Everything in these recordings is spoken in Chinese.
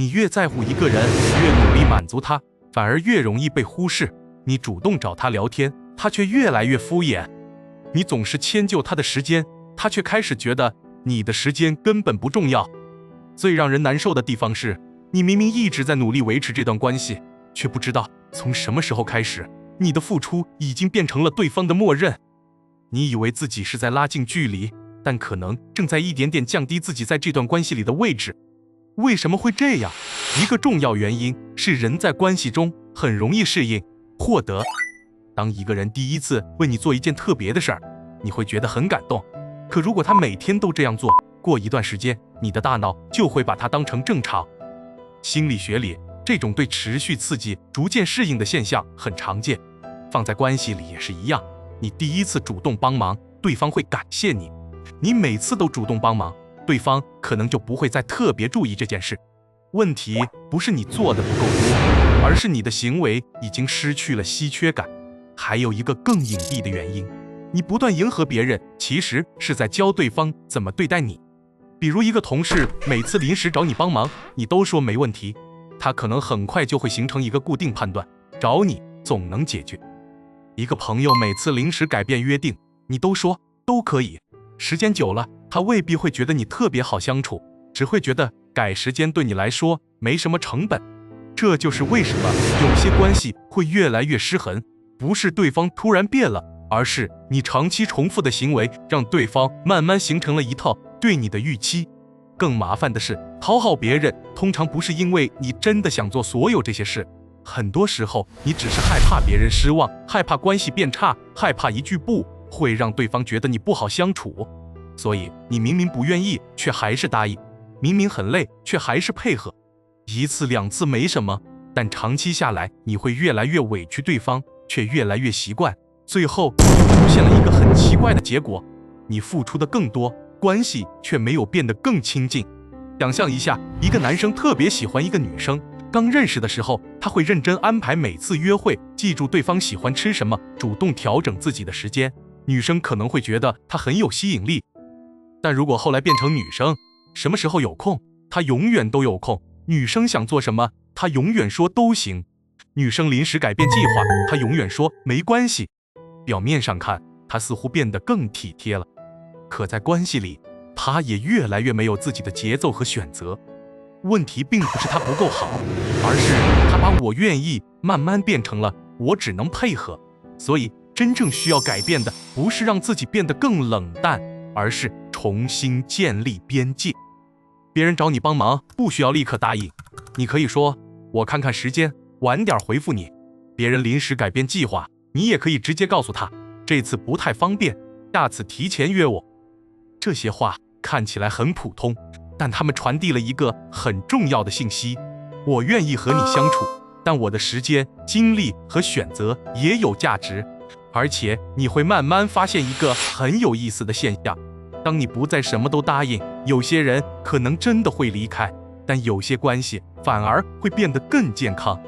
你越在乎一个人，越努力满足他，反而越容易被忽视。你主动找他聊天，他却越来越敷衍。你总是迁就他的时间，他却开始觉得你的时间根本不重要。最让人难受的地方是，你明明一直在努力维持这段关系，却不知道从什么时候开始，你的付出已经变成了对方的默认。你以为自己是在拉近距离，但可能正在一点点降低自己在这段关系里的位置。为什么会这样？一个重要原因是人在关系中很容易适应获得。当一个人第一次为你做一件特别的事儿，你会觉得很感动。可如果他每天都这样做，过一段时间，你的大脑就会把它当成正常。心理学里，这种对持续刺激逐渐适应的现象很常见，放在关系里也是一样。你第一次主动帮忙，对方会感谢你；你每次都主动帮忙，对方可能就不会再特别注意这件事。问题不是你做的不够多，而是你的行为已经失去了稀缺感。还有一个更隐蔽的原因，你不断迎合别人，其实是在教对方怎么对待你。比如一个同事每次临时找你帮忙，你都说没问题，他可能很快就会形成一个固定判断，找你总能解决。一个朋友每次临时改变约定，你都说都可以，时间久了，他未必会觉得你特别好相处，只会觉得改时间对你来说没什么成本。这就是为什么有些关系会越来越失衡，不是对方突然变了，而是你长期重复的行为让对方慢慢形成了一套对你的预期。更麻烦的是，讨好别人通常不是因为你真的想做所有这些事，很多时候你只是害怕别人失望，害怕关系变差，害怕一句不会让对方觉得你不好相处。所以你明明不愿意，却还是答应；明明很累，却还是配合。一次两次没什么，但长期下来，你会越来越委屈对方，却越来越习惯，最后就出现了一个很奇怪的结果：你付出的更多，关系却没有变得更亲近。想象一下，一个男生特别喜欢一个女生，刚认识的时候，他会认真安排每次约会，记住对方喜欢吃什么，主动调整自己的时间。女生可能会觉得他很有吸引力。但如果后来变成女生，什么时候有空，他永远都有空；女生想做什么，他永远说都行；女生临时改变计划，他永远说没关系。表面上看，他似乎变得更体贴了，可在关系里，他也越来越没有自己的节奏和选择。问题并不是他不够好，而是他把我愿意慢慢变成了我只能配合。所以真正需要改变的不是让自己变得更冷淡，而是重新建立边界。别人找你帮忙，不需要立刻答应，你可以说我看看时间，晚点回复你。别人临时改变计划，你也可以直接告诉他，这次不太方便，下次提前约我。这些话看起来很普通，但他们传递了一个很重要的信息：我愿意和你相处，但我的时间、精力和选择也有价值。而且你会慢慢发现一个很有意思的现象，当你不再什么都答应，有些人可能真的会离开，但有些关系反而会变得更健康，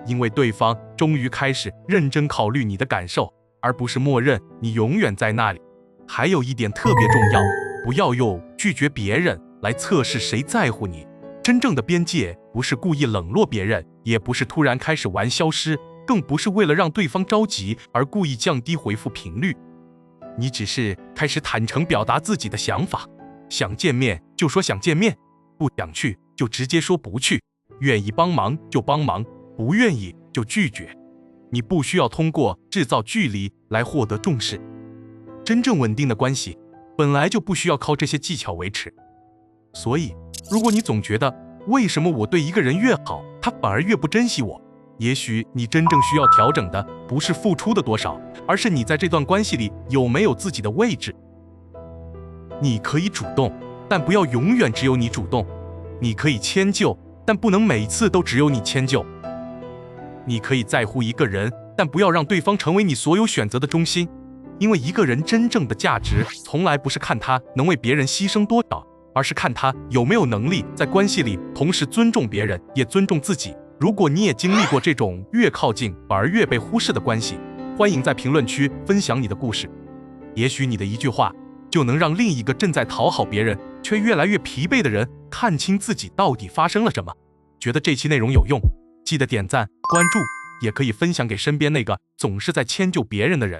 因为对方终于开始认真考虑你的感受，而不是默认你永远在那里。还有一点特别重要，不要用拒绝别人来测试谁在乎你。真正的边界不是故意冷落别人，也不是突然开始玩消失，更不是为了让对方着急而故意降低回复频率。你只是开始坦诚表达自己的想法，想见面就说想见面，不想去就直接说不去，愿意帮忙就帮忙，不愿意就拒绝。你不需要通过制造距离来获得重视。真正稳定的关系本来就不需要靠这些技巧维持。所以如果你总觉得为什么我对一个人越好，他反而越不珍惜我，也许你真正需要调整的不是付出的多少，而是你在这段关系里有没有自己的位置。你可以主动，但不要永远只有你主动；你可以迁就，但不能每次都只有你迁就；你可以在乎一个人，但不要让对方成为你所有选择的中心。因为一个人真正的价值，从来不是看他能为别人牺牲多少，而是看他有没有能力在关系里同时尊重别人，也尊重自己。如果你也经历过这种越靠近反而越被忽视的关系，欢迎在评论区分享你的故事。也许你的一句话就能让另一个正在讨好别人却越来越疲惫的人看清自己到底发生了什么。觉得这期内容有用，记得点赞、关注，也可以分享给身边那个总是在迁就别人的人。